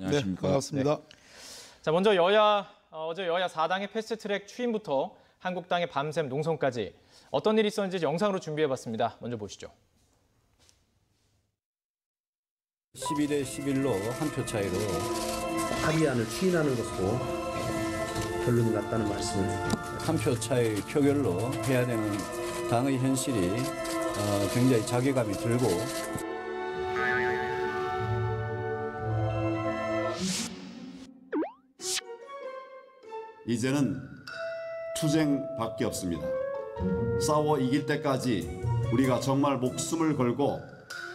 안녕하십니까. 네, 반갑습니다. 네. 자, 먼저 어제 여야 4당의 패스트트랙 추인부터 한국당의 밤샘 농성까지 어떤 일이 있었는지 영상으로 준비해봤습니다. 먼저 보시죠. 11대 11로 한 표 차이로 합의안을 추인하는 것으로 결론이 났다는 말씀을 한 표 차이 표결로 해야 되는 당의 현실이 굉장히 자괴감이 들고 이제는 투쟁밖에 없습니다. 싸워 이길 때까지 우리가 정말 목숨을 걸고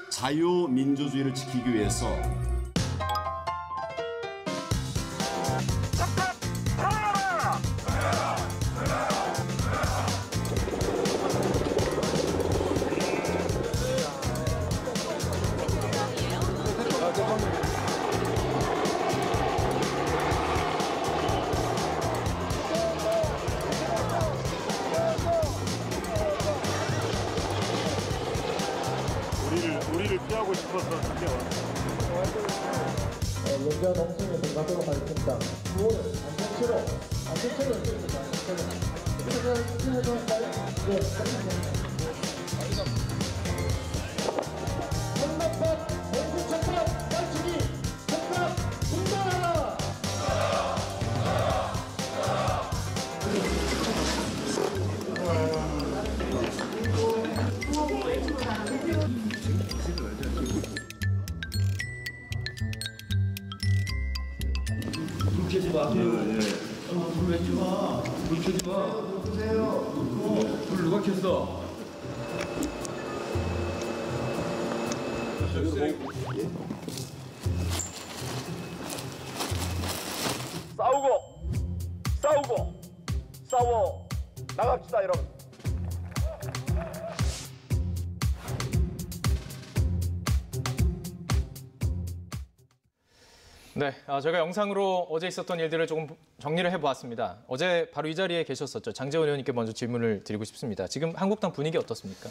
자유민주주의를 지키기 위해서 우리를 피하고 싶어서 그게 연가 농성에 들어가도록 하겠습니다. 9월은 안전체로 한번pat 공수처법 발치기 생각 분발하라. 켜지 마세요. 불 켜지 마. 불 켜지 마. 끄세요. 불 누가 켰어? 싸워 나갑시다, 여러분. 네, 저희가 영상으로 어제 있었던 일들을 조금 정리를 해보았습니다. 어제 바로 이 자리에 계셨었죠. 장제원 의원님께 먼저 질문을 드리고 싶습니다. 지금 한국당 분위기 어떻습니까?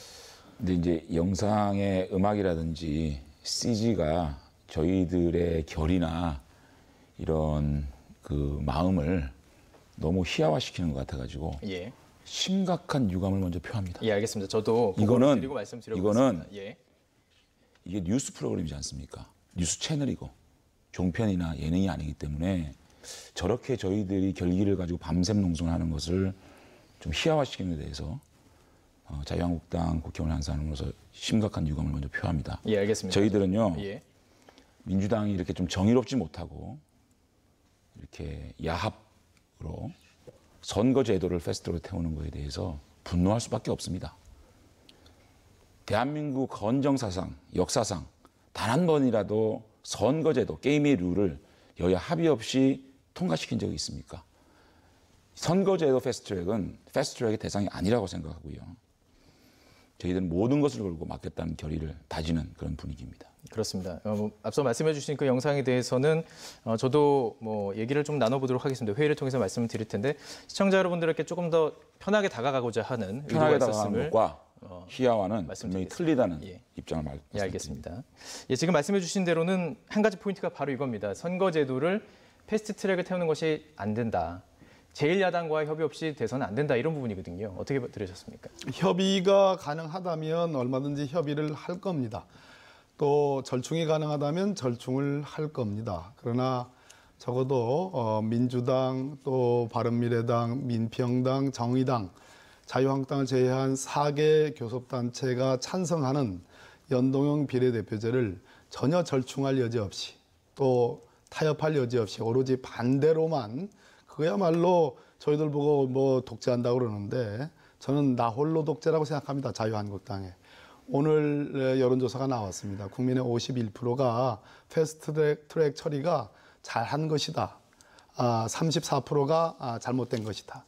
근데 이제 영상의 음악이라든지 CG가 저희들의 결이나 이런 그 마음을 너무 희화화시키는 것 같아가지고 예. 심각한 유감을 먼저 표합니다. 예, 알겠습니다. 저도 이거는 드리고 말씀드리겠습니다. 예. 이게 뉴스 프로그램이지 않습니까? 뉴스 채널이고 종편이나 예능이 아니기 때문에 저렇게 저희들이 결기를 가지고 밤샘 농성을 하는 것을 좀 희화화시키는 데 대해서 자유한국당 국회의원 한 사람으로서 심각한 유감을 먼저 표합니다. 예, 알겠습니다. 저희들은요. 예. 민주당이 이렇게 좀 정의롭지 못하고 이렇게 야합으로 선거제도를 페스티벌로 태우는 것에 대해서 분노할 수밖에 없습니다. 대한민국 헌정사상, 역사상 단 한 번이라도 선거제도, 게임의 룰을 여야 합의 없이 통과시킨 적이 있습니까? 선거제도 패스트트랙은 패스트트랙의 대상이 아니라고 생각하고요. 저희들은 모든 것을 걸고 맡겠다는 결의를 다지는 그런 분위기입니다. 그렇습니다. 앞서 말씀해 주신 그 영상에 대해서는 저도 뭐 얘기를 좀 나눠보도록 하겠습니다. 회의를 통해서 말씀을 드릴 텐데 시청자 여러분들에게 조금 더 편하게 다가가고자 하는 편하게 의도가 다가가는 있었음을 것과 희야와는 분명히 틀리다는 입장을 예, 알겠습니다. 예, 지금 말씀해 주신 대로는 한 가지 포인트가 바로 이겁니다. 선거제도를 패스트트랙을 태우는 것이 안 된다. 제1야당과의 협의 없이 돼서는 안 된다. 이런 부분이거든요. 어떻게 들으셨습니까? 협의가 가능하다면 얼마든지 협의를 할 겁니다. 또 절충이 가능하다면 절충을 할 겁니다. 그러나 적어도 민주당, 또 바른미래당, 민평당, 정의당, 자유한국당을 제외한 4개 교섭단체가 찬성하는 연동형 비례대표제를 전혀 절충할 여지 없이 또 타협할 여지 없이 오로지 반대로만 그야말로 저희들 보고 뭐 독재한다고 그러는데 저는 나 홀로 독재라고 생각합니다. 자유한국당에. 오늘 여론조사가 나왔습니다. 국민의 51%가 패스트트랙 처리가 잘한 것이다. 34%가 잘못된 것이다.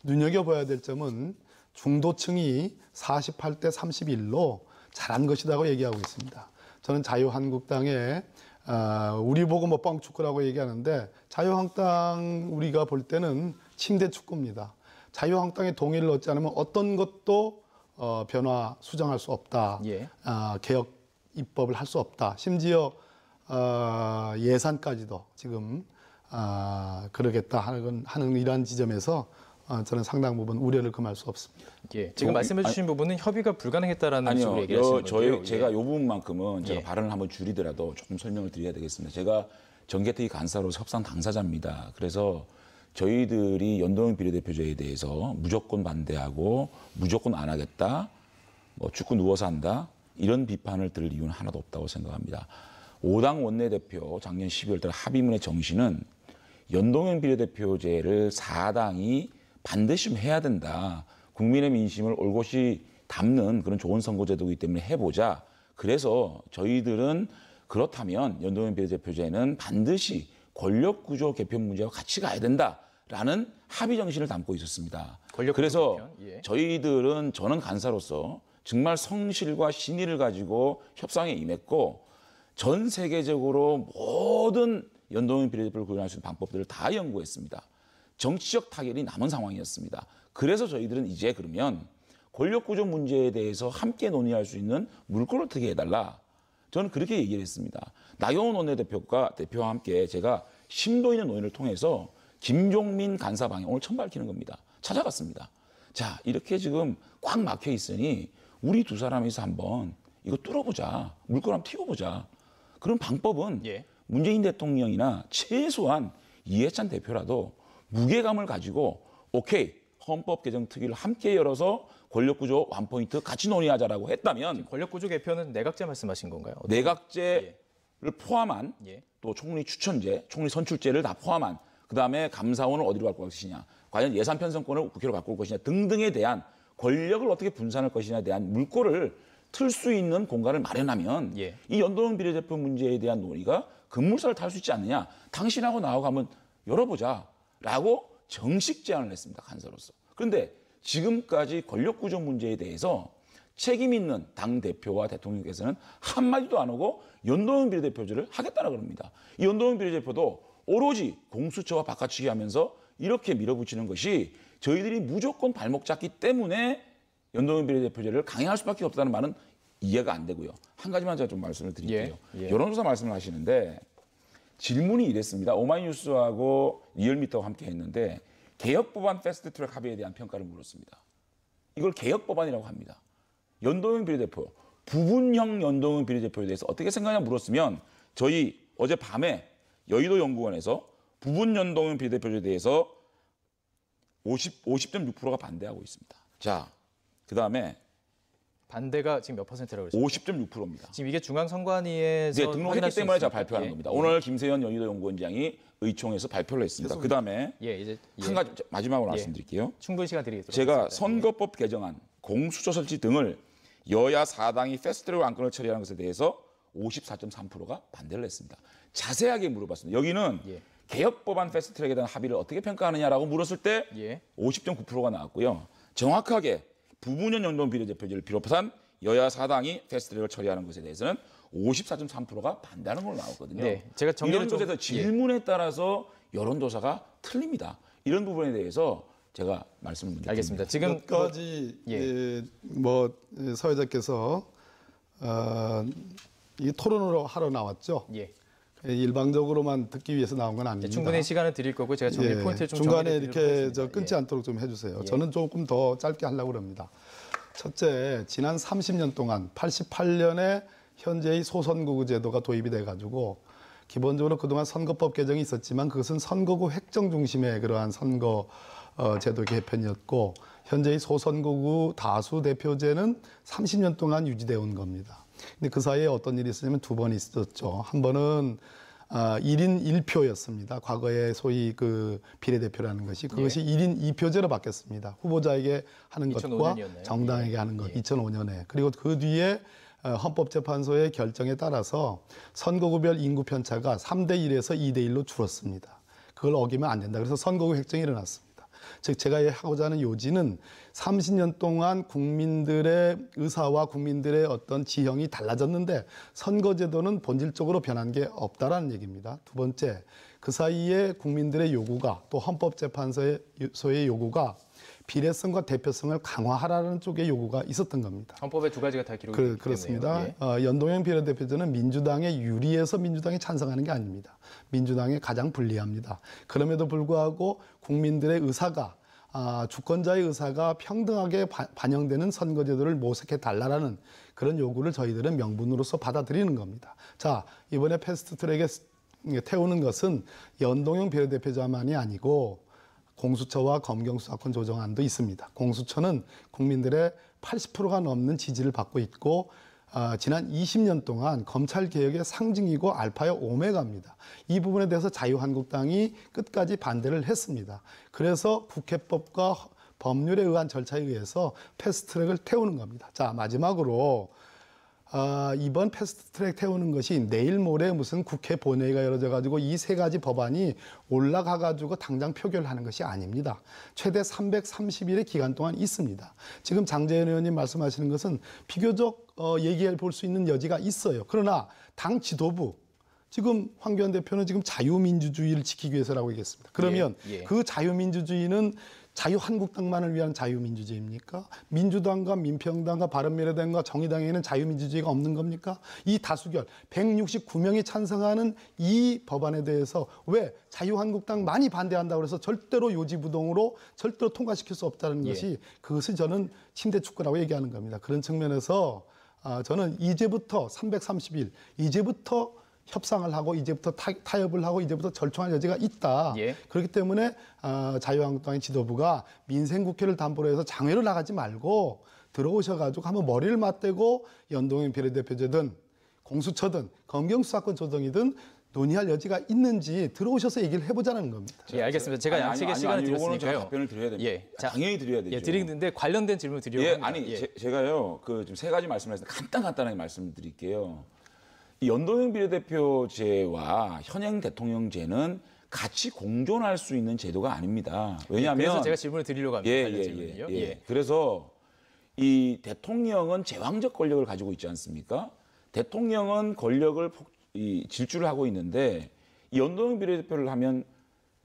눈여겨봐야 될 점은 중도층이 48대 31로 잘한 것이라고 얘기하고 있습니다. 저는 자유한국당에 우리 보고 뭐 뻥축구라고 얘기하는데 자유한국당 우리가 볼 때는 침대 축구입니다. 자유한국당의 동의를 얻지 않으면 어떤 것도 변화 수정할 수 없다. 예. 개혁 입법을 할 수 없다. 심지어 예산까지도 지금 그러겠다 하는 이러한 지점에서 저는 상당 부분 우려를 금할 수 없습니다. 예, 지금 말씀해 주신 부분은 협의가 불가능했다라는 식으로 얘기하시는 건데요. 제가 이 부분만큼은 제가 발언을 한번 줄이더라도 조금 설명을 드려야 되겠습니다. 제가 정개특위 간사로서 협상 당사자입니다. 그래서 저희들이 연동형 비례대표제에 대해서 무조건 반대하고 무조건 안 하겠다, 뭐 죽고 누워서 한다 이런 비판을 들을 이유는 하나도 없다고 생각합니다. 5당 원내대표 작년 12월 달 합의문의 정신은 연동형 비례대표제를 4당이 반드시 해야 된다. 국민의 민심을 올곧이 담는 그런 좋은 선거제도이기 때문에 해보자. 그래서 저희들은 그렇다면 연동형 비례대표제는 반드시 권력구조 개편 문제와 같이 가야 된다라는 합의 정신을 담고 있었습니다. 그래서 예. 저는 간사로서 정말 성실과 신의를 가지고 협상에 임했고 전 세계적으로 모든 연동형 비례대표를 구현할 수 있는 방법들을 다 연구했습니다. 정치적 타결이 남은 상황이었습니다. 그래서 저희들은 이제 그러면 권력구조 문제에 대해서 함께 논의할 수 있는 물꼬를 트게 해달라. 저는 그렇게 얘기를 했습니다. 나경원 원내대표와 함께 제가 심도 있는 논의를 통해서 김종민 간사 방향을 처음 밝히는 겁니다. 찾아갔습니다. 자, 이렇게 지금 꽉 막혀 있으니 우리 두 사람이서 한번 이거 뚫어보자. 물꼬를 한번 튀어보자. 그런 방법은 문재인 대통령이나 최소한 이해찬 대표라도 무게감을 가지고 오케이 헌법 개정 특위를 함께 열어서 권력구조 원포인트 같이 논의하자라고 했다면 권력구조 개편은 내각제 말씀하신 건가요? 내각제를 포함한 또 총리 추천제, 총리 선출제를 다 포함한 그다음에 감사원을 어디로 갖고 갈 것이냐, 과연 예산 편성권을 국회로 갖고 올 것이냐 등등에 대한 권력을 어떻게 분산할 것이냐에 대한 물꼬를 틀 수 있는 공간을 마련하면 이 연동형 비례대표 문제에 대한 논의가 급물살을 탈 수 있지 않느냐. 당신하고 나하고 한번 열어보자라고 정식 제안을 했습니다. 간사로서. 그런데 지금까지 권력구조 문제에 대해서 책임 있는 당대표와 대통령께서는 한마디도 안 하고 연동형 비례대표제를 하겠다라고 합니다. 이 연동형 비례대표도 오로지 공수처와 바꿔치기 하면서 이렇게 밀어붙이는 것이 저희들이 무조건 발목 잡기 때문에 연동형 비례대표제를 강행할 수밖에 없다는 말은 이해가 안 되고요. 한 가지만 제가 좀 말씀을 드릴게요. 여론조사 말씀을 하시는데 질문이 이랬습니다. 오마이뉴스하고 리얼미터와 함께 했는데 개혁법안 패스트트랙 합의에 대한 평가를 물었습니다. 이걸 개혁법안이라고 합니다. 연동형 비례대표, 부분형 연동형 비례대표에 대해서 어떻게 생각하냐 물었으면 저희 어젯밤에 여의도 연구원에서 부분 연동형 비례대표에 대해서 50.6%가 반대하고 있습니다. 자, 그다음에 반대가 지금 몇 퍼센트라고 그러셨죠? 50.6%입니다. 지금 이게 중앙선관위에서 네, 등록했기 때문에 제가 발표하는 겁니다. 오늘 김세현 여의도 연구원장이 의총에서 발표를 했습니다. 그다음에 한 가지 마지막으로 말씀드릴게요. 충분히 시간 드리겠습니다. 제가 선거법 개정안, 공수처 설치 등을 여야 4당이 패스트트랙 안건을 처리하는 것에 대해서 54.3%가 반대를 했습니다. 자세하게 물어봤습니다. 여기는 개혁법안 패스트트랙에 대한 합의를 어떻게 평가하느냐라고 물었을 때 50.9%가 나왔고요. 정확하게 부분형 연동 비례대표제를 비롯한 여야 4당이 패스트트랙을 처리하는 것에 대해서는 54.3%가 반대하는 걸로 나왔거든요. 제가 이런 것에서 질문에 따라서 여론조사가 틀립니다. 이런 부분에 대해서 제가 말씀을 먼저 알겠습니다. 드립니다. 지금 몇 가지 사회자께서 이 토론으로 하러 나왔죠. 일방적으로만 듣기 위해서 나온 건 아닙니다. 충분히 시간을 드릴 거고 제가 정리 포인트를 좀 중간에 정리를 이렇게 끊지 않도록 좀 해주세요. 저는 조금 더 짧게 하려고 합니다. 첫째, 지난 30년 동안 88년에 현재의 소선거구 제도가 도입이 돼가지고 기본적으로 그동안 선거법 개정이 있었지만 그것은 선거구 획정 중심의 그러한 선거 제도 개편이었고 현재의 소선거구 다수 대표제는 30년 동안 유지되어 온 겁니다. 근데 그 사이에 어떤 일이 있었냐면 두 번 있었죠. 한 번은 1인 1표였습니다. 과거에 소위 그 비례대표라는 것이 그것이 1인 2표제로 바뀌었습니다. 후보자에게 하는 것과 2005년이었나요? 정당에게 하는 것 2005년에. 그리고 그 뒤에 헌법재판소의 결정에 따라서 선거구별 인구 편차가 3대 1에서 2대 1로 줄었습니다. 그걸 어기면 안 된다. 그래서 선거구 획정이 일어났습니다. 즉 제가 하고자 하는 요지는 30년 동안 국민들의 의사와 국민들의 어떤 지형이 달라졌는데 선거제도는 본질적으로 변한 게 없다라는 얘기입니다. 두 번째, 그 사이에 국민들의 요구가 또 헌법재판소의 요구가 비례성과 대표성을 강화하라는 쪽의 요구가 있었던 겁니다. 헌법에 두 가지가 다 기록이 되어 있네요. 그렇습니다. 예. 연동형 비례대표제는 민주당에 유리해서 민주당이 찬성하는 게 아닙니다. 민주당에 가장 불리합니다. 그럼에도 불구하고 국민들의 의사가 주권자의 의사가 평등하게 반영되는 선거제도를 모색해 달라라는 그런 요구를 저희들은 명분으로서 받아들이는 겁니다. 자, 이번에 패스트트랙에 태우는 것은 연동형 비례대표제만이 아니고 공수처와 검경수사권 조정안도 있습니다. 공수처는 국민들의 80%가 넘는 지지를 받고 있고 지난 20년 동안 검찰개혁의 상징이고 알파요 오메가입니다. 이 부분에 대해서 자유한국당이 끝까지 반대를 했습니다. 그래서 국회법과 법률에 의한 절차에 의해서 패스트트랙을 태우는 겁니다. 자, 마지막으로 이번 패스트트랙 태우는 것이 내일 모레 무슨 국회 본회의가 열어져 가지고 이 세 가지 법안이 올라가 가지고 당장 표결하는 것이 아닙니다. 최대 330일의 기간 동안 있습니다. 지금 장재현 의원님 말씀하시는 것은 비교적 얘기해 볼 수 있는 여지가 있어요. 그러나 당 지도부 지금 황교안 대표는 지금 자유민주주의를 지키기 위해서라고 얘기했습니다. 그러면 그 자유민주주의는 자유한국당만을 위한 자유민주주의입니까? 민주당과 민평당과 바른미래당과 정의당에는 자유민주주의가 없는 겁니까? 이 다수결 169명이 찬성하는 이 법안에 대해서 왜 자유한국당 많이 반대한다고 해서 절대로 요지부동으로 절대로 통과시킬 수 없다는 것이 그것을 저는 침대 축구라고 얘기하는 겁니다. 그런 측면에서 저는 이제부터 330일 이제부터 협상을 하고 이제부터 타협을 하고 이제부터 절충할 여지가 있다. 그렇기 때문에 자유한국당의 지도부가 민생국회를 담보로 해서 장외로 나가지 말고 들어오셔가지고 한번 머리를 맞대고 연동형 비례대표제든 공수처든 검경수사권 조정이든 논의할 여지가 있는지 들어오셔서 얘기를 해보자는 겁니다. 예, 알겠습니다. 제가 양측의 시간을 드렸으니까요. 답변을 드려야 됩니다. 예, 당연히 드려야 되죠. 예, 드리는데 관련된 질문 드리려고 합니다. 제가요, 지금 세 가지 말씀을 했는데 간단하게 말씀드릴게요. 이 연동형 비례대표제와 현행 대통령제는 같이 공존할 수 있는 제도가 아닙니다. 왜냐하면 그래서 제가 질문을 드리려고 합니다. 그래서 이 대통령은 제왕적 권력을 가지고 있지 않습니까? 대통령은 권력을 질주를 하고 있는데 이 연동형 비례대표를 하면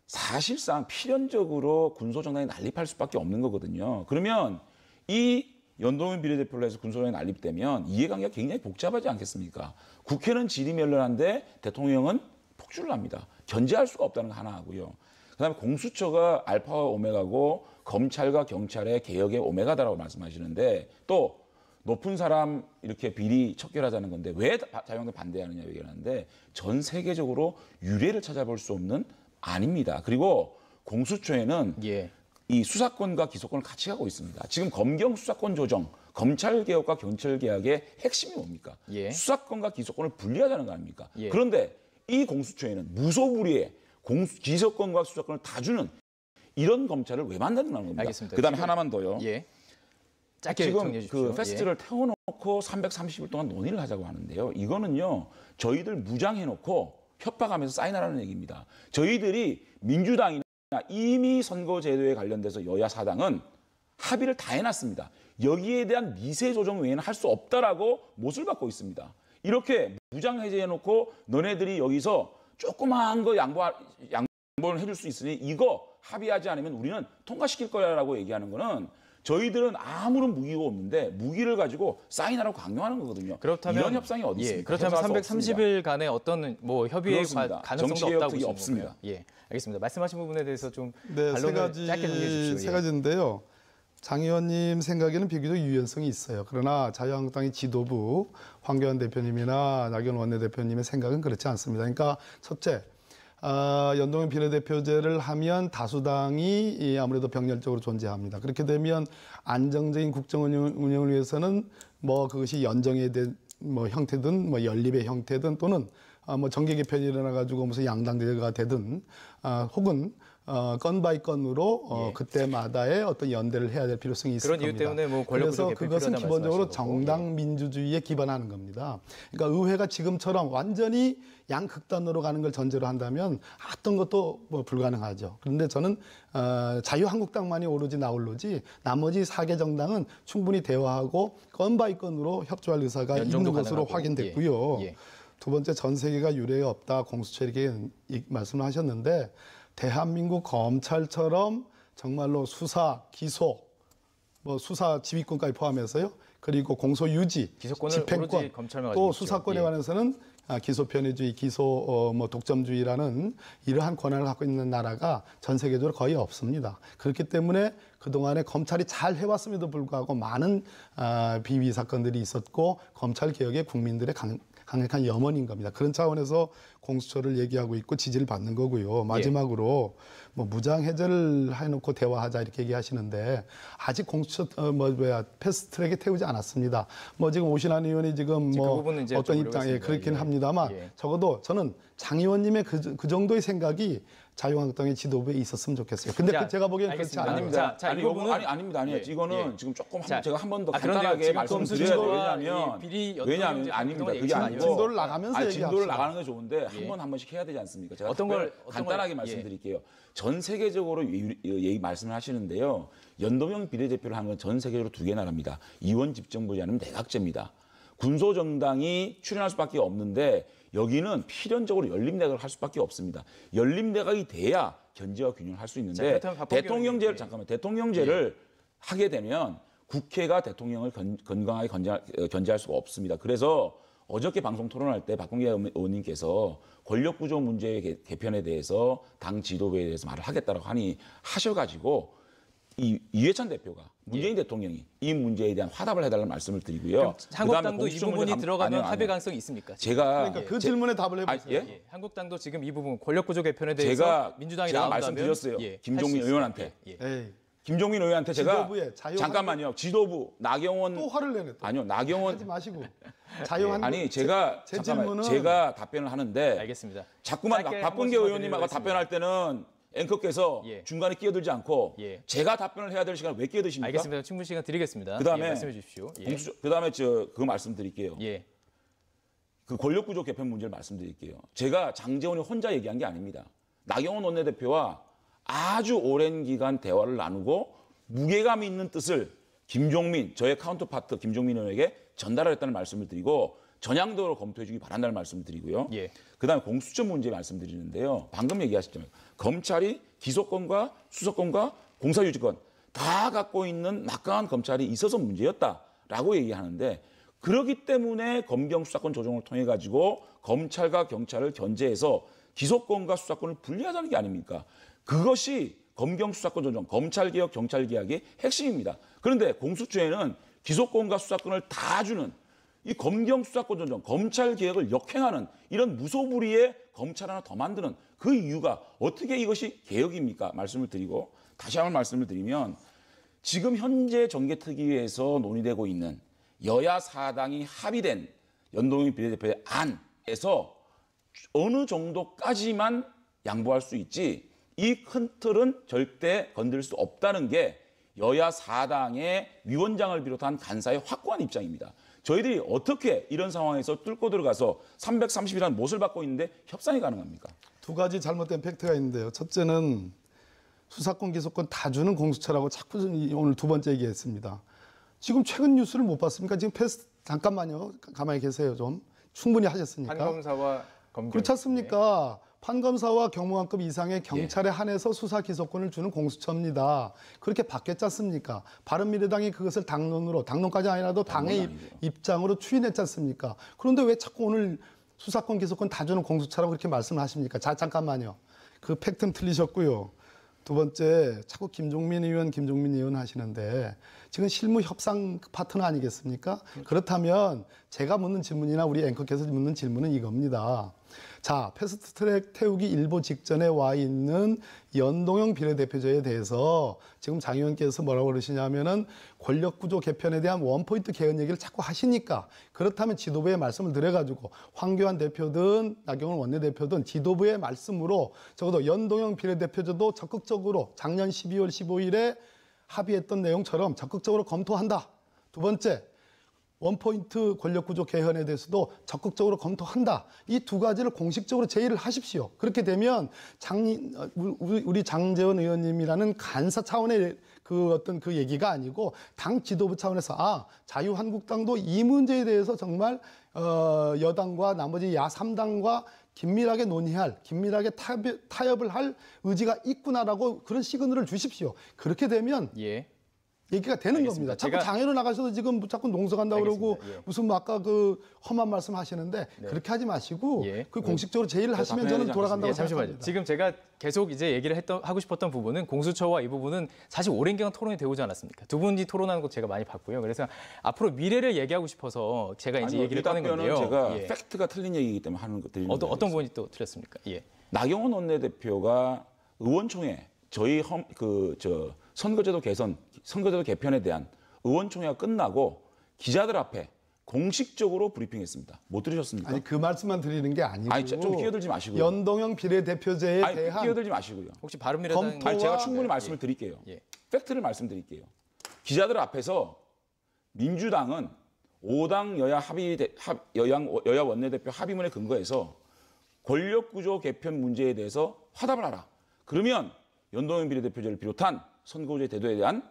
사실상 필연적으로 군소정당이 난립할 수밖에 없는 거거든요. 그러면 이 연동형 비례대표를 해서 군소정당이 난립되면 이해관계가 굉장히 복잡하지 않겠습니까? 국회는 질의멸렬한데 대통령은 폭주를 합니다. 견제할 수가 없다는 거 하나 하고요. 그다음에 공수처가 알파와 오메가고 검찰과 경찰의 개혁의 오메가다라고 말씀하시는데 또 높은 사람 이렇게 비리 척결하자는 건데 왜 자유한국당이 반대하느냐 얘기하는데 전 세계적으로 유례를 찾아볼 수 없는 아닙니다. 그리고 공수처에는 이 수사권과 기소권을 같이 가고 있습니다. 지금 검경 수사권 조정, 검찰 개혁과 경찰 개혁의 핵심이 뭡니까? 수사권과 기소권을 분리하자는 거 아닙니까? 그런데 이 공수처에는 무소불위의 기소권과 수사권을 다 주는 이런 검찰을 왜 만드는 겁니까? 알겠습니다. 그다음에 하나만 더요. 짧게 지금 그 패스트를 태워놓고 330일 동안 논의를 하자고 하는데요. 이거는요, 저희들 무장해놓고 협박하면서 사인하라는 얘기입니다. 저희들이 민주당이나 이미 선거제도에 관련돼서 여야 사당은 합의를 다 해놨습니다. 여기에 대한 미세 조정 외에는 할 수 없다라고 못을 받고 있습니다. 이렇게 무장해제해놓고 너네들이 여기서 조그마한 거 양보를 해줄 수 있으니 이거 합의하지 않으면 우리는 통과시킬 거야라고 얘기하는 거는 저희들은 아무런 무기가 없는데 무기를 가지고 사인하라고 강요하는 거거든요. 그렇다면 이런 협상이 어디 있습니까? 그렇다면 330일간의 어떤 뭐 협의의 가능성도 없다고 보시는 없습니다. 예, 알겠습니다. 말씀하신 부분에 대해서 좀 세 가지, 짧게 정리해 주십시오. 세 가지인데요. 장 의원님 생각에는 비교적 유연성이 있어요. 그러나 자유한국당의 지도부 황교안 대표님이나 나경원 원내대표님의 생각은 그렇지 않습니다. 그러니까 첫째, 연동형 비례대표제를 하면 다수당이 아무래도 병렬적으로 존재합니다. 그렇게 되면 안정적인 국정 운영을 위해서는 뭐 그것이 연정에 대한 뭐 형태든 뭐 연립의 형태든 또는 뭐 정계 개편이 일어나 가지고 무슨 양당제가 되든 혹은 건 바이 건으로 그때마다의 어떤 연대를 해야 될 필요성이 있을 겁니다. 그런 이유 때문에 뭐 권력 구조 그래서 개편이 그것은 필요하다 기본적으로 말씀하시고. 정당 민주주의에 기반하는 겁니다. 그러니까 의회가 지금처럼 완전히 양극단으로 가는 걸 전제로 한다면 어떤 것도 뭐 불가능하죠. 그런데 저는 자유한국당만이 오로지 나올로지 나머지 4개 정당은 충분히 대화하고 건 바이 건으로 협조할 의사가 있는 것으로 확인됐고요. 두 번째, 전 세계가 유례가 없다. 공수처 이렇게 말씀을 하셨는데 대한민국 검찰처럼 정말로 수사, 기소, 뭐 수사 지휘권까지 포함해서요. 그리고 공소 유지, 기소권을 집행권, 오로지 검찰만 또 가지고 수사권에 있죠. 예. 관해서는 기소 편의주의, 기소 뭐 독점주의라는 이러한 권한을 갖고 있는 나라가 전 세계적으로 거의 없습니다. 그렇기 때문에 그동안에 검찰이 잘 해왔음에도 불구하고 많은 비위 사건들이 있었고 검찰 개혁에 국민들의 강력한 염원인 겁니다. 그런 차원에서 공수처를 얘기하고 있고 지지를 받는 거고요. 마지막으로 뭐 무장 해제를 해놓고 대화하자 이렇게 얘기하시는데 아직 공수처 패스트트랙에 태우지 않았습니다. 뭐 지금 오신환 의원이 지금 그 뭐 부분은 이제 어떤 좀 입장에 어려웠습니다. 그렇긴 예. 합니다만 예. 적어도 저는 장 의원님의 그 정도의 생각이 자유한국당의 지도부에 있었으면 좋겠어요. 근데 자, 그제가 보기엔 그렇지 알겠습니다. 않습니다. 자, 이 이거 부분은 아닙니다. 아니에요. 예, 이거는 예. 지금 조금 자, 제가 한 번 더 그런데요. 간단하게 지금 말씀드려야 돼요. 검수처와 왜냐하면 이 비리 왜냐하면 연동형제 아닙니다. 그동안 그게 얘기 아니고 진도를 나가면서 진도를 얘기합시다. 나가는 게 좋은데 한 번 한 번씩 해야 되지 않습니까? 제가 어떤 걸 간단하게 예. 말씀드릴게요. 전 세계적으로 얘기 말씀을 하시는데요. 연동형 비례대표를 하는 건 전 세계적으로 2개 나라입니다. 이원 집정부제 아니면 내각제입니다. 군소정당이 출연할 수밖에 없는데 여기는 필연적으로 열린내각을 할 수밖에 없습니다. 열린내각이 돼야 견제와 균형을 할 수 있는데 자, 그렇다면 박범계 대통령제를 의원님. 잠깐만 대통령제를 하게 되면 국회가 대통령을 건강하게 견제할 수가 없습니다. 그래서 어저께 방송 토론할 때 박범계 의원님께서 권력구조 문제의 개편에 대해서 당 지도부에 대해서 말을 하겠다고 하셔가지고 이해찬 대표가 문재인 대통령이 이 문제에 대한 화답을 해달라는 말씀을 드리고요. 한국당도 이 부분이 들어가면 아니요. 합의 가능성이 있습니까? 제가 그러니까 그 질문에 답을 해보세요. 예? 예. 한국당도 지금 이 부분 권력구조 개편에 대해서 제가 민주당이 제가 나온다면 말씀드렸어요. 예, 김종민 할수 의원한테. 있습니다. 예. 에이, 김종민 의원한테 제가 지도부에 자유 잠깐만요. 지도부 나경원 또 화를 내네. 또. 아니요 나경원 하지 마시고 자유한국 아니 제가 제 잠깐만 질문은 제가 답변을 하는데 알겠습니다. 자꾸만 짧게 박범계 한 의원님하고 번씩 답변할 때는 앵커께서 예. 중간에 끼어들지 않고 예. 제가 답변을 해야 될 시간을 왜 끼어드십니까? 알겠습니다. 충분 시간 드리겠습니다. 그다음에 예, 말씀해 주십시오. 예. 그다음에 그거 말씀드릴게요. 예. 그 권력구조 개편 문제를 말씀드릴게요. 제가 장제원이 혼자 얘기한 게 아닙니다. 나경원 원내대표와 아주 오랜 기간 대화를 나누고 무게감 있는 뜻을 김종민, 저의 카운터파트 김종민 의원에게 전달을 했다는 말씀을 드리고 전향적으로 검토해 주기 바란다는 말씀을 드리고요. 예. 그다음에 공수처 문제 말씀드리는데요. 방금 얘기하셨잖아요. 검찰이 기소권과 수사권과 공사유지권 다 갖고 있는 막강한 검찰이 있어서 문제였다라고 얘기하는데 그렇기 때문에 검경수사권 조정을 통해 가지고 검찰과 경찰을 견제해서 기소권과 수사권을 분리하자는 게 아닙니까? 그것이 검경수사권 조정, 검찰개혁, 경찰개혁의 핵심입니다. 그런데 공수처에는 기소권과 수사권을 다 주는 이 검경수사권 조정, 검찰개혁을 역행하는 이런 무소불위의 검찰 하나 더 만드는 그 이유가 어떻게 이것이 개혁입니까? 말씀을 드리고 다시 한번 말씀을 드리면 지금 현재 정개특위에서 논의되고 있는 여야 4당이 합의된 연동형 비례대표의 안에서 어느 정도까지만 양보할 수 있지 이 큰 틀은 절대 건들 수 없다는 게 여야 4당의 위원장을 비롯한 간사의 확고한 입장입니다. 저희들이 어떻게 이런 상황에서 뚫고 들어가서 330이라는 못을 받고 있는데 협상이 가능합니까? 두 가지 잘못된 팩트가 있는데요. 첫째는 수사권, 기소권 다 주는 공수처라고 자꾸 오늘 두 번째 얘기했습니다. 지금 최근 뉴스를 못 봤습니까? 지금 잠깐만요. 가만히 계세요 좀. 충분히 하셨으니까. 판검사와 검경. 그렇지 않습니까? 판검사와 경무관급 이상의 경찰에 한해서 수사 기소권을 주는 공수처입니다. 그렇게 바뀌었지 않습니까? 바른미래당이 그것을 당론까지 아니라도 당의 입장으로 추인했지 않습니까? 그런데 왜 자꾸 오늘 수사권 기소권 다 주는 공수처라고 그렇게 말씀을 하십니까? 자, 잠깐만요. 그 팩트는 틀리셨고요. 두 번째, 자꾸 김종민 의원 하시는데 지금 실무 협상 파트너 아니겠습니까? 그렇다면 제가 묻는 질문이나 우리 앵커께서 묻는 질문은 이겁니다. 자, 패스트트랙 태우기 일보 직전에 와 있는 연동형 비례대표제에 대해서 지금 장 의원께서 뭐라고 그러시냐면은 권력구조 개편에 대한 원포인트 개헌 얘기를 자꾸 하시니까 그렇다면 지도부의 말씀을 드려가지고 황교안 대표든 나경원 원내대표든 지도부의 말씀으로 적어도 연동형 비례대표제도 적극적으로 작년 12월 15일에 합의했던 내용처럼 적극적으로 검토한다. 두 번째, 원포인트 권력구조 개헌에 대해서도 적극적으로 검토한다. 이 두 가지를 공식적으로 제의를 하십시오. 그렇게 되면 우리 장제원 의원님이라는 간사 차원의 그 어떤 그 얘기가 아니고 당 지도부 차원에서 자유한국당도 이 문제에 대해서 정말 여당과 나머지 야 3당과 긴밀하게 논의할, 긴밀하게 타협을 할 의지가 있구나라고 그런 시그널을 주십시오. 그렇게 되면 예. 얘기가 되는 알겠습니다. 겁니다. 자꾸 제가- 장애로 나가셔도 지금 자꾸 농성한다고 그러고 알겠습니다. 예. 무슨 뭐 아까 그 험한 말씀 하시는데 그렇게 하지 마시고 예. 그 공식적으로 제의를 하시면 저는 답변하지 돌아간다고 예, 잠시만요. 생각합니다. 지금 제가 계속 이제 얘기를 하고 싶었던 부분은 공수처와 이 부분은 사실 오랜 기간 토론이 되고 오지 않았습니까? 두 분이 토론하는 거 제가 많이 봤고요. 그래서 앞으로 미래를 얘기하고 싶어서 제가 이제 아니요, 얘기를 이 꺼낸 답변은 건데요. 제가 예. 팩트가 틀린 얘기이기 때문에 하는 것들이 어떤 부분이 또 틀렸습니까? 예. 나경원 원내대표가 의원총회 저희 선거제도 개선, 선거제도 개편에 대한 의원총회가 끝나고 기자들 앞에 공식적으로 브리핑했습니다. 못 들으셨습니까? 아니 그 말씀만 드리는 게 아니고 아니, 좀 끼어들지 마시고요. 연동형 비례대표제에 아니, 대한 끼어들지 마시고요. 혹시 바른미래당 검토와- 아니, 제가 충분히 예. 말씀을 드릴게요. 예. 팩트를 말씀드릴게요. 기자들 앞에서 민주당은 5당 여야 원내대표 합의문에 근거해서 권력구조 개편 문제에 대해서 화답을 하라. 그러면 연동형 비례대표제를 비롯한 선거제 제도에 대한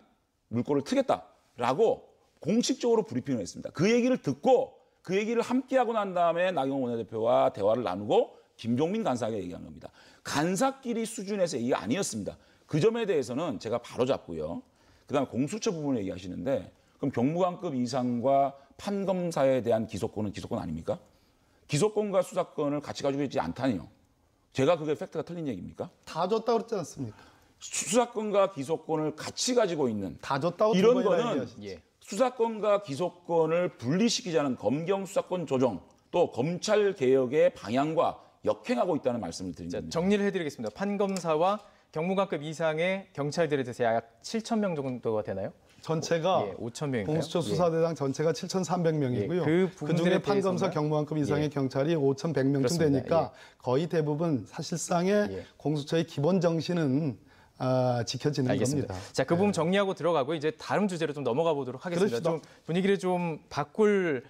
물꼬를 트겠다라고 공식적으로 브리핑을 했습니다. 그 얘기를 듣고 그 얘기를 함께하고 난 다음에 나경원 원내대표와 대화를 나누고 김종민 간사에게 얘기한 겁니다. 간사끼리 수준에서 얘기가 아니었습니다. 그 점에 대해서는 제가 바로 잡고요. 그다음에 공수처 부분을 얘기하시는데 그럼 경무관급 이상과 판검사에 대한 기소권은 기소권 아닙니까? 기소권과 수사권을 같이 가지고 있지 않다니요. 제가 그게 팩트가 틀린 얘기입니까? 다 줬다고 그랬지 않습니까? 수사권과 기소권을 같이 가지고 있는 다 줬다고 이런 두 번이나 거는 얘기하시죠. 예. 수사권과 기소권을 분리시키자는 검경 수사권 조정 또 검찰 개혁의 방향과 역행하고 있다는 말씀을 드린 자, 겁니다. 정리를 해드리겠습니다. 판검사와 경무관급 이상의 경찰들에 대해서 약 7천 명 정도가 되나요? 전체가 예, 5천 명인가요? 공수처 수사대장 전체가 7,300명이고요. 예, 그 그 중에 부분들에 판검사 대해서만- 경무관급 이상의 예. 경찰이 5,100명쯤 그렇습니다. 되니까 거의 대부분 사실상의 예. 공수처의 기본 정신은 지켜지는 알겠습니다. 겁니다. 자, 그 부분 정리하고 들어가고 이제 다른 주제로 좀 넘어가 보도록 하겠습니다. 그러시죠. 좀 분위기를 좀 바꿀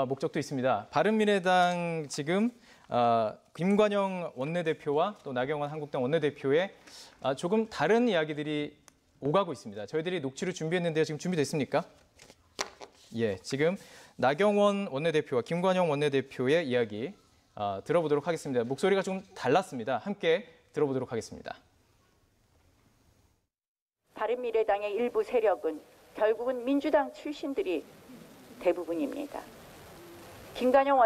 목적도 있습니다. 바른미래당 지금 김관영 원내대표와 또 나경원 한국당 원내대표의 조금 다른 이야기들이 오가고 있습니다. 저희들이 녹취를 준비했는데요. 지금 준비됐습니까? 예, 지금 나경원 원내대표와 김관영 원내대표의 이야기 들어보도록 하겠습니다. 목소리가 좀 달랐습니다. 함께 들어보도록 하겠습니다. 바른미래당의 일부 세력은 결국은 민주당 출신들이 대부분입니다. 김관영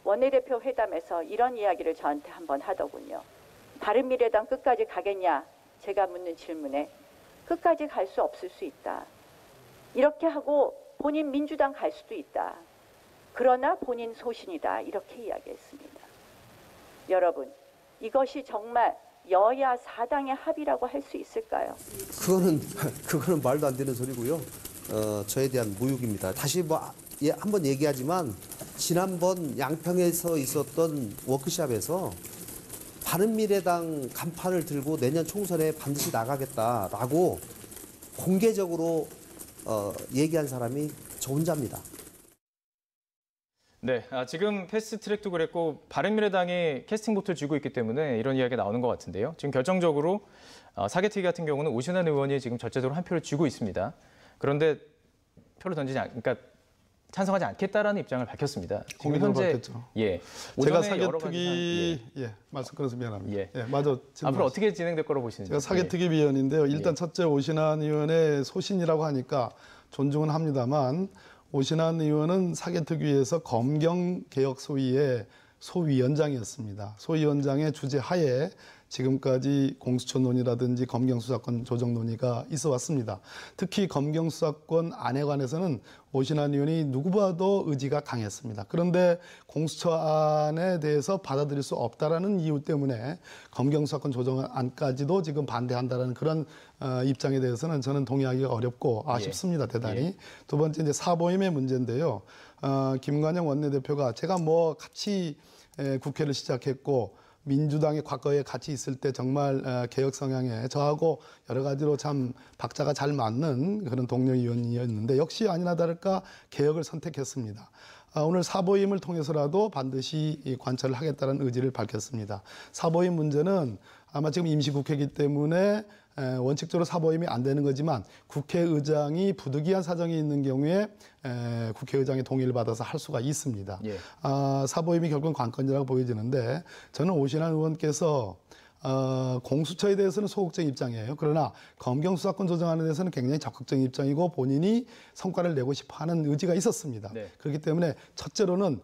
원내대표 회담에서 이런 이야기를 저한테 한번 하더군요. 바른미래당 끝까지 가겠냐? 제가 묻는 질문에 끝까지 갈 수 없을 수 있다. 이렇게 하고 본인 민주당 갈 수도 있다. 그러나 본인 소신이다. 이렇게 이야기했습니다. 여러분, 이것이 정말 여야 4당의 합의라고 할 수 있을까요? 그거는 말도 안 되는 소리고요. 저에 대한 모욕입니다. 다시 한번 얘기하지만 지난번 양평에서 있었던 워크숍에서 바른미래당 간판을 들고 내년 총선에 반드시 나가겠다라고 공개적으로 얘기한 사람이 저 혼자입니다. 네, 지금 패스트트랙도 그랬고 바른미래당이 캐스팅 보트를 쥐고 있기 때문에 이런 이야기가 나오는 것 같은데요. 지금 결정적으로 사개특위 같은 경우는 오신환 의원이 지금 절제적으로 한 표를 쥐고 있습니다. 그런데 표를 그러니까 찬성하지 않겠다라는 입장을 밝혔습니다. 지금 공개적으로 현재 밝혔죠. 예, 제가 오전에 여러 가지 사개특위 말씀 끊어서 미안합니다. 예. 맞아. 앞으로 어떻게 진행될 거라고 보시는지. 제가 사개특위 위원인데요. 일단 예. 첫째 오신환 의원의 소신이라고 하니까 존중은 합니다만 오신환 의원은 사개특위에서 검경개혁 소위의 소위원장이었습니다. 소위원장의 주재 하에 지금까지 공수처 논의라든지 검경수사권 조정 논의가 있어 왔습니다. 특히 검경수사권 안에 관해서는 오신환 의원이 누구보다도 의지가 강했습니다. 그런데 공수처안에 대해서 받아들일 수 없다라는 이유 때문에 검경수사권 조정안까지도 지금 반대한다라는 그런 입장에 대해서는 저는 동의하기가 어렵고 아쉽습니다. 대단히. 예. 두 번째 이제 사보임의 문제인데요. 김관영 원내대표가 제가 같이 국회를 시작했고 민주당이 과거에 같이 있을 때 정말 개혁 성향에 저하고 여러 가지로 참 박자가 잘 맞는 그런 동료 의원이었는데 역시 아니나 다를까 개혁을 선택했습니다. 오늘 사보임을 통해서라도 반드시 이 관철을 하겠다는 의지를 밝혔습니다. 사보임 문제는 아마 지금 임시국회이기 때문에 원칙적으로 사보임이 안 되는 거지만 국회의장이 부득이한 사정이 있는 경우에 국회의장의 동의를 받아서 할 수가 있습니다. 예. 사보임이 결국은 관건이라고 보여지는데 저는 오신환 의원께서 공수처에 대해서는 소극적인 입장이에요. 그러나 검경 수사권 조정하는 데서는 굉장히 적극적인 입장이고 본인이 성과를 내고 싶어하는 의지가 있었습니다. 네. 그렇기 때문에 첫째로는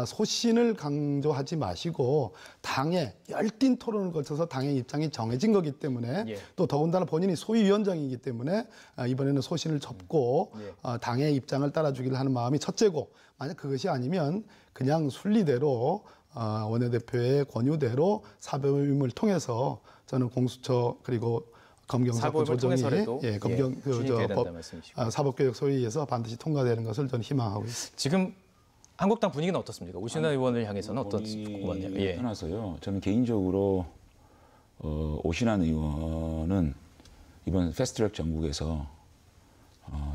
소신을 강조하지 마시고 당의 열띤 토론을 거쳐서 당의 입장이 정해진 거기 때문에 예. 또 더군다나 본인이 소위원장이기 때문에 이번에는 소신을 접고 당의 입장을 따라주기를 하는 마음이 첫째고 만약 그것이 아니면 그냥 순리대로 원내대표의 권유대로 사보임을 통해서 저는 공수처 그리고 검경 사건 사보임을 조정이 통해서라도 검경 추진돼야 된다는 말씀이시고. 사법개혁 소위에서 반드시 통과되는 것을 저는 희망하고 있습니다. 지금 한국당 분위기는 어떻습니까? 오신환 의원을 향해서는 어떤 궁금하네요. 예. 떠나서요. 저는 개인적으로 오신환 의원은 이번 패스트트랙 전국에서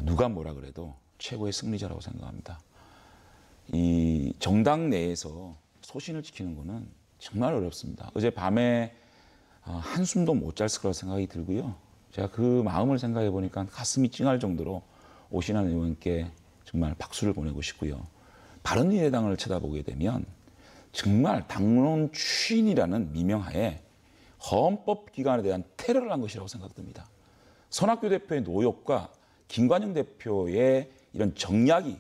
누가 뭐라 그래도 최고의 승리자라고 생각합니다. 이 정당 내에서 소신을 지키는 거는 정말 어렵습니다. 어제 밤에 한숨도 못 잤을 거라고 생각이 들고요. 제가 그 마음을 생각해 보니까 가슴이 찡할 정도로 오신환 의원께 정말 박수를 보내고 싶고요. 바른미래당을 쳐다보게 되면 정말 당론 추인이라는 미명하에 헌법기관에 대한 테러를 한 것이라고 생각됩니다. 손학규 대표의 노욕과 김관영 대표의 이런 정략이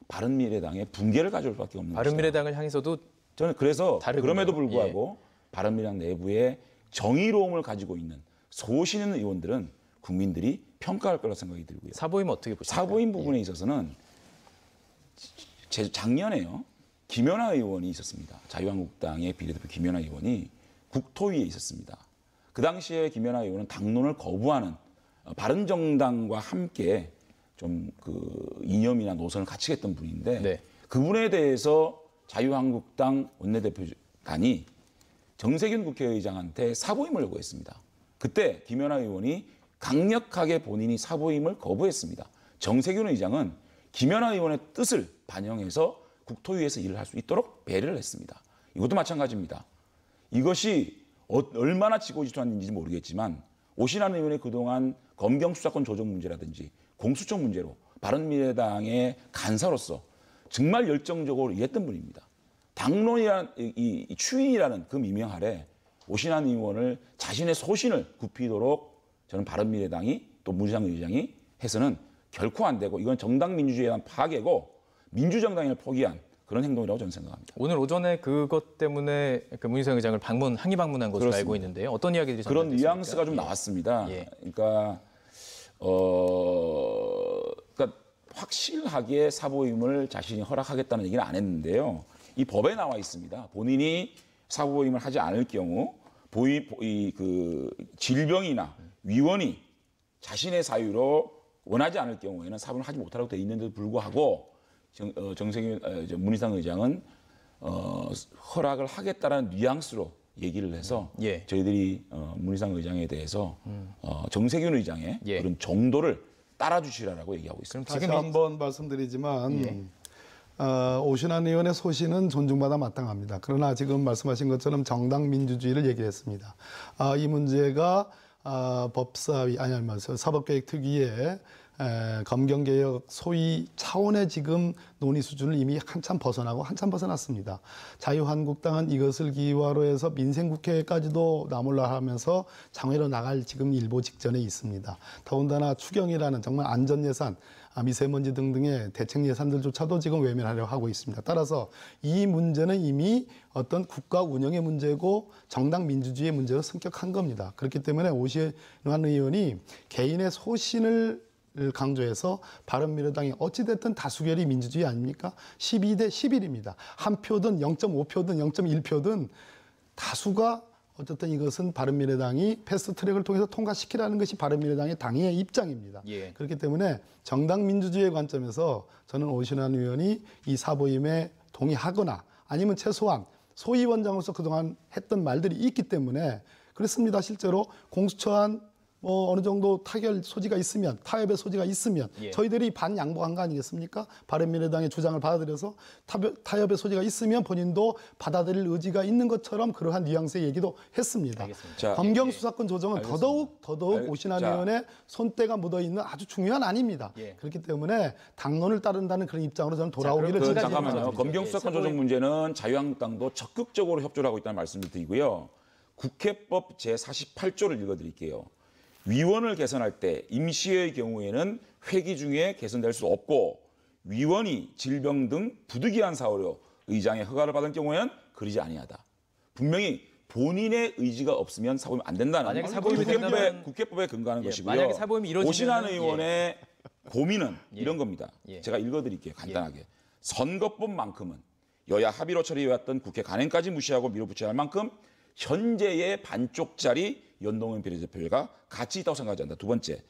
바른미래당의 붕괴를 가져올 수밖에 없는 것이다. 바른미래당을 향해서도 저는 그래서 다르군요. 그럼에도 불구하고 바른미래당 내부에 정의로움을 가지고 있는 소신 있는 의원들은 국민들이 평가할 거라고 생각이 들고요. 사보임 어떻게 보십니까? 사보임 부분에 있어서는 작년에요. 김연아 의원이 있었습니다. 자유한국당의 비례대표 김연아 의원이 국토위에 있었습니다. 그 당시에 김연아 의원은 당론을 거부하는 바른정당과 함께 좀 그 이념이나 노선을 같이 했던 분인데 네. 그분에 대해서 자유한국당 원내대표단이 정세균 국회의장한테 사보임을 요구했습니다. 그때 김연아 의원이 강력하게 본인이 사보임을 거부했습니다. 정세균 의장은 김연아 의원의 뜻을 반영해서 국토위에서 일을 할 수 있도록 배려를 했습니다. 이것도 마찬가지입니다. 이것이 얼마나 지고지순한지 모르겠지만 오신환 의원의 그동안 검경 수사권 조정 문제라든지 공수처 문제로 바른미래당의 간사로서 정말 열정적으로 일했던 분입니다. 당론이라는 이 추인이라는 그 미명 아래 오신환 의원을 자신의 소신을 굽히도록 저는 바른미래당이 또 문희상 의장이 해서는 결코 안 되고 이건 정당 민주주의에 대한 파괴고 민주정당을 포기한 그런 행동이라고 저는 생각합니다. 오늘 오전에 그것 때문에 그 문희상 의장을 항의 방문한 것으로 그렇습니다. 알고 있는데요. 어떤 이야기들이 그런 전달됐습니까? 뉘앙스가 좀 예. 나왔습니다. 예. 그러니까 확실하게 사보임을 자신이 허락하겠다는 얘기는 안 했는데요. 이 법에 나와 있습니다. 본인이 사보임을 하지 않을 경우 질병이나 위원이 자신의 사유로 원하지 않을 경우에는 사보임을 하지 못하라고 되어 있는데도 불구하고 문희상 의장은 허락을 하겠다는 뉘앙스로 얘기를 해서 예. 저희들이 문희상 의장에 대해서 정세균 의장의 예. 그런 정도를 따라주시라고 얘기하고 있습니다. 다시 한번 말씀드리지만 오신환 의원의 소신은 존중받아 마땅합니다. 그러나 지금 말씀하신 것처럼 정당 민주주의를 얘기했습니다. 이 문제가 사법개혁특위의 검경개혁 소위 차원의 지금 논의 수준을 이미 한참 벗어났습니다. 자유한국당은 이것을 기화로 해서 민생국회까지도 나몰라 하면서 장외로 나갈 지금 일보 직전에 있습니다. 더군다나 추경이라는 정말 안전예산, 미세먼지 등등의 대책 예산들조차도 지금 외면하려고 하고 있습니다. 따라서 이 문제는 이미 어떤 국가 운영의 문제고 정당 민주주의의 문제로 승격한 겁니다. 그렇기 때문에 오신환 의원이 개인의 소신을 강조해서 바른미래당이 어찌됐든 다수결이 민주주의 아닙니까? 12대 11입니다. 한 표든 0.5표든 0.1표든 다수가 어쨌든 이것은 바른미래당이 패스트트랙을 통해서 통과시키라는 것이 바른미래당의 당의 입장입니다. 예. 그렇기 때문에 정당 민주주의의 관점에서 저는 오신환 의원이 이 사보임에 동의하거나 아니면 최소한 소위원장으로서 그동안 했던 말들이 있기 때문에 그렇습니다. 실제로 공수처안 뭐 어느 정도 타결 소지가 있으면, 타협의 소지가 있으면 예. 저희들이 반양보한 거 아니겠습니까? 바른미래당의 주장을 받아들여서 타협의 소지가 있으면 본인도 받아들일 의지가 있는 것처럼 그러한 뉘앙스의 얘기도 했습니다. 알겠습니다. 자, 검경 수사권 조정은 알겠습니다. 더더욱 오신환 자. 의원의 손때가 묻어있는 아주 중요한 안입니다. 예. 그렇기 때문에 당론을 따른다는 그런 입장으로 저는 돌아오기를 그, 지금까지 잠깐만요. 말씀드리죠. 검경 수사권 조정 문제는 자유한국당도 적극적으로 협조를 하고 있다는 말씀을 드리고요. 국회법 제48조를 읽어드릴게요. 위원을 개선할 때 임시의 경우에는 회기 중에 개선될 수 없고 위원이 질병 등 부득이한 사유로 의장의 허가를 받은 경우에는 그러지 아니하다. 분명히 본인의 의지가 없으면 사보임 안 된다는 만약에 사보임이 된다면- 국회법에 근거하는 예, 것이고요. 만약에 사보임이 이루어지면은- 오신환 의원의 고민은 예. 이런 겁니다. 예. 제가 읽어드릴게요. 간단하게. 선거법만큼은 여야 합의로 처리해왔던 국회 간행까지 무시하고 밀어붙여야 할 만큼 현재의 반쪽짜리 연동형 비례대표가 가치 있다고 생각하지 않는다. 두 번째,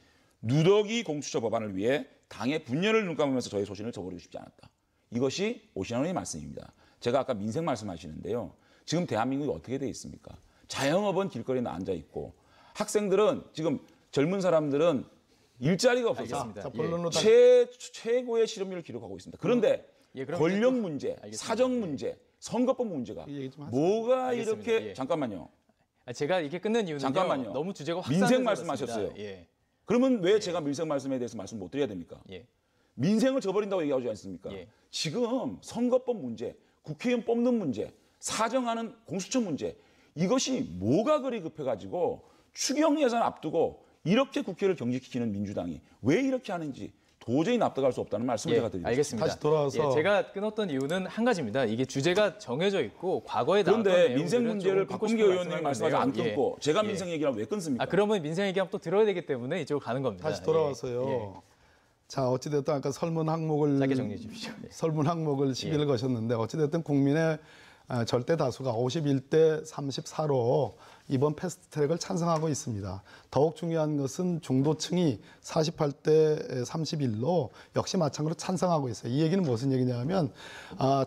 누더기 공수처 법안을 위해 당의 분열을 눈감으면서 저의 소신을 저버리고 싶지 않았다. 이것이 오신환 의원의 말씀입니다. 제가 아까 민생 말씀하시는데요. 지금 대한민국이 어떻게 돼 있습니까? 자영업은 길거리에 앉아 있고 학생들은 지금 젊은 사람들은 일자리가 없어서 알겠습니다. 자, 본론으로 최고의 실업률을 기록하고 있습니다. 그런데 예, 그럼 권력 이제 또- 문제, 알겠습니다. 사정 문제, 선거법 문제가 이 얘기 좀 하세요. 뭐가 알겠습니다. 이렇게 예. 잠깐만요. 제가 이게 끝낸 이유는요. 잠깐만요. 너무 주제가 민생 확산해서 말씀하셨어요. 그렇습니다. 예. 그러면 왜 제가 민생 말씀에 대해서 말씀 못 드려야 됩니까? 예. 민생을 저버린다고 얘기하지 않습니까? 예. 지금 선거법 문제, 국회의원 뽑는 문제, 사정하는 공수처 문제 이것이 뭐가 그리 급해가지고 추경 예산 앞두고 이렇게 국회를 경직시키는 민주당이 왜 이렇게 하는지 도저히 납득할 수 없다는 말씀을 예, 제가 드리겠습니다. 알겠습니다. 다시 돌아와서- 예, 제가 끊었던 이유는 한 가지입니다. 이게 주제가 정해져 있고 과거에 나왔던 그런데 내용들을 민생 문제를 조금 끊고 박범계 싶은 의원님이 말씀하셔서 안 말씀인데요. 끊고 제가 예. 민생 얘기를 왜 끊습니까? 아 그러면 민생 얘기하면 또 들어야 되기 때문에 이쪽으로 가는 겁니다. 다시 돌아와서요. 예. 자, 어찌됐든 아까 설문 항목을 짧게 정리해 주십시오. 예. 설문 항목을 시비를 거셨는데 어찌됐든 국민의 절대 다수가 51대 34로 이번 패스트트랙을 찬성하고 있습니다. 더욱 중요한 것은 중도층이 48대 31로 역시 마찬가지로 찬성하고 있어요. 이 얘기는 무슨 얘기냐면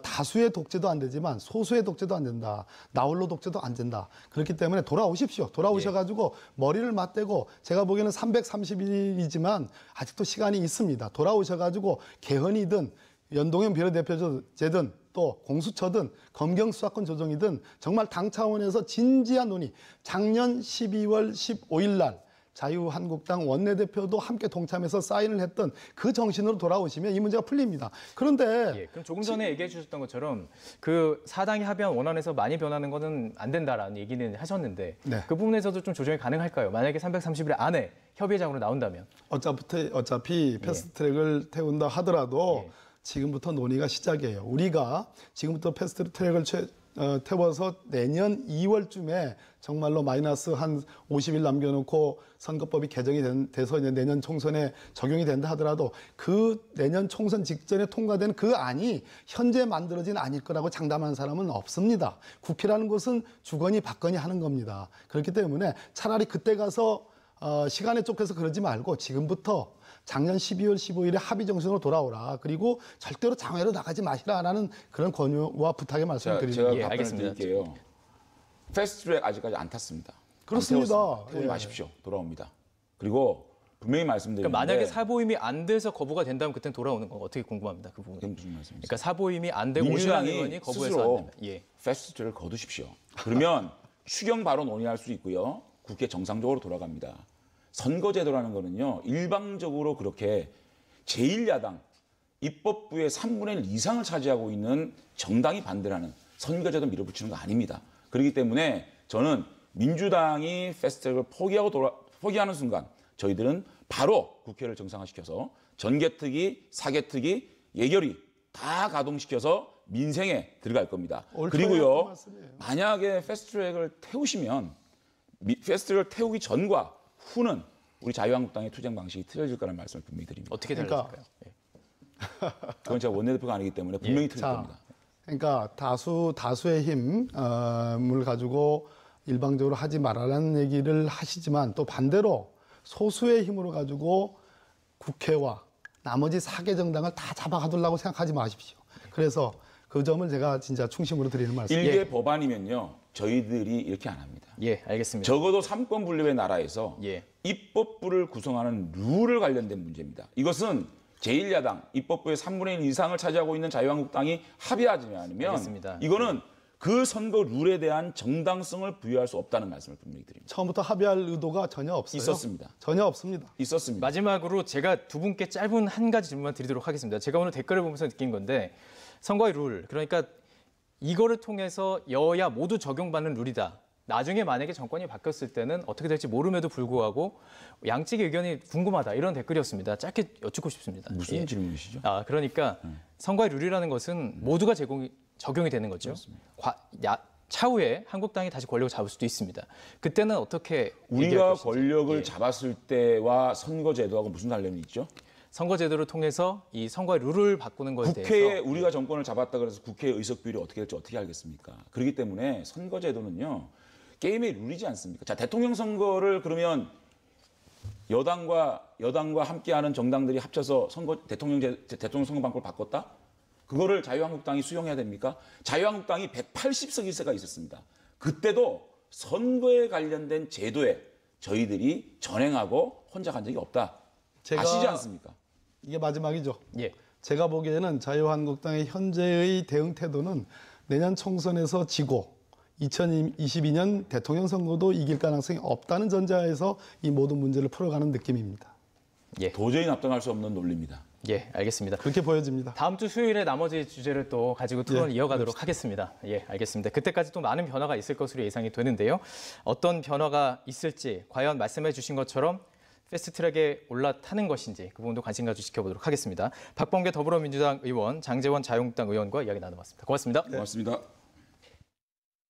다수의 독재도 안 되지만 소수의 독재도 안 된다. 나홀로 독재도 안 된다. 그렇기 때문에 돌아오십시오. 돌아오셔가지고 머리를 맞대고 제가 보기에는 330일이지만 아직도 시간이 있습니다. 돌아오셔가지고 개헌이든 연동형 비례대표제든 또 공수처든 검경 수사권 조정이든 정말 당 차원에서 진지한 논의 작년 12월 15일 날 자유한국당 원내대표도 함께 동참해서 사인을 했던 그 정신으로 돌아오시면 이 문제가 풀립니다. 그런데 예, 그럼 조금 전에 얘기해 주셨던 것처럼 그 사당이 합의한 원안에서 많이 변하는 거는 안 된다라는 얘기는 하셨는데 네. 그 부분에서도 좀 조정이 가능할까요? 만약에 330일 안에 협의장으로 나온다면. 어차피 패스트트랙을 태운다 하더라도 예. 지금부터 논의가 시작이에요. 우리가 지금부터 패스트트랙을 태워서 내년 2월쯤에 정말로 마이너스 한 50일 남겨놓고 선거법이 개정이 돼서 이제 내년 총선에 적용이 된다 하더라도 그 내년 총선 직전에 통과된 그 안이 현재 만들어진 안일 거라고 장담하는 사람은 없습니다. 국회라는 것은 주거니 받거니 하는 겁니다. 그렇기 때문에 차라리 그때 가서 시간에 쫓겨서 그러지 말고 지금부터 작년 12월 15일에 합의 정신으로 돌아오라. 그리고 절대로 장외로 나가지 마시라라는 그런 권유와 부탁의 말씀을 제가 드립니다. 예, 답변을 알겠습니다. 드릴게요. 패스트트랙 아직까지 안 탔습니다. 그렇습니다. 태우지 예. 마십시오. 돌아옵니다. 그리고 분명히 말씀드리는데 그러니까 만약에 사보임이 안 돼서 거부가 된다면 그때는 돌아오는 건 어떻게 궁금합니다. 그 부분. 그게 무슨 말씀이세요? 그러니까 사보임이 안 되고 오신환 의원이 민주당이 거부해서 안 스스로 된다. 예. 패스트트랙을 거두십시오. 그러면 추경 바로 논의할 수 있고요. 국회 정상적으로 돌아갑니다. 선거제도라는 거는요. 일방적으로 그렇게 제1야당 입법부의 3분의 1 이상을 차지하고 있는 정당이 반대를 하는 선거제도 밀어붙이는 거 아닙니다. 그렇기 때문에 저는 민주당이 패스트트랙을 포기하는 순간 저희들은 바로 국회를 정상화시켜서 전개특위, 사개특위, 예결위 다 가동시켜서 민생에 들어갈 겁니다. 그리고요. 만약에 패스트트랙을 태우시면 패스트트랙을 태우기 전과 후는 우리 자유한국당의 투쟁 방식이 틀려질 거라는 말씀을 분명히 드립니다. 어떻게 그러니까 달라질까요? 예. 그건 제가 원내대표가 아니기 때문에 분명히 틀릴 겁니다. 그러니까 다수의 힘을 가지고 일방적으로 하지 말라는 얘기를 하시지만 또 반대로 소수의 힘으로 가지고 국회와 나머지 4개 정당을 다 잡아가두려고 생각하지 마십시오. 그래서 그 점을 제가 진짜 충심으로 드리는 말씀입니다. 일개 법안이면요. 저희들이 이렇게 안 합니다. 예, 알겠습니다. 적어도 3권 분립의 나라에서 예. 입법부를 구성하는 룰을 관련된 문제입니다. 이것은 제1야당 입법부의 3분의 1 이상을 차지하고 있는 자유한국당이 합의하지 않으면 알겠습니다. 이거는 그 선거 룰에 대한 정당성을 부여할 수 없다는 말씀을 분명히 드립니다. 처음부터 합의할 의도가 전혀 없어요. 있었습니다. 전혀 없습니다. 있었습니다. 마지막으로 제가 두 분께 짧은 한 가지 질문만 드리도록 하겠습니다. 제가 오늘 댓글을 보면서 느낀 건데 선거의 룰, 그러니까 이거를 통해서 여야 모두 적용받는 룰이다. 나중에 만약에 정권이 바뀌었을 때는 어떻게 될지 모름에도 불구하고 양측의 의견이 궁금하다. 이런 댓글이었습니다. 짧게 여쭙고 싶습니다. 무슨 예. 질문이시죠? 그러니까 선거의 룰이라는 것은 모두가 적용이 되는 거죠. 차후에 한국당이 다시 권력을 잡을 수도 있습니다. 그때는 어떻게 우리가 얘기할 것인지. 권력을 예. 잡았을 때와 선거제도하고 무슨 관련이 있죠? 선거제도를 통해서 이 선거의 룰을 바꾸는 것에 국회에 대해서 우리가 정권을 잡았다 그래서 국회의 의석 비율이 어떻게 될지 어떻게 알겠습니까? 그렇기 때문에 선거제도는요. 게임의 룰이지 않습니까? 자, 대통령 선거를 그러면 여당과 함께하는 정당들이 합쳐서 대통령 선거 방법을 바꿨다? 그거를 자유한국당이 수용해야 됩니까? 자유한국당이 180석 일세가 있었습니다. 그때도 선거에 관련된 제도에 저희들이 전행하고 혼자 간 적이 없다. 아시지 않습니까? 이게 마지막이죠. 예. 제가 보기에는 자유한국당의 현재의 대응 태도는 내년 총선에서 지고 2022년 대통령 선거도 이길 가능성이 없다는 전제하에서 이 모든 문제를 풀어가는 느낌입니다. 예. 도저히 납득할 수 없는 논리입니다. 예, 알겠습니다. 그렇게 보여집니다. 다음 주 수요일에 나머지 주제를 또 가지고 토론을 예, 이어가도록 하겠습니다. 예, 알겠습니다. 그때까지 또 많은 변화가 있을 것으로 예상이 되는데요. 어떤 변화가 있을지 과연 말씀해 주신 것처럼 패스트트랙에 올라타는 것인지 그 부분도 관심 가지고 지켜보도록 하겠습니다. 박범계 더불어민주당 의원, 장제원 자유한국당 의원과 이야기 나눠봤습니다. 고맙습니다. 고맙습니다.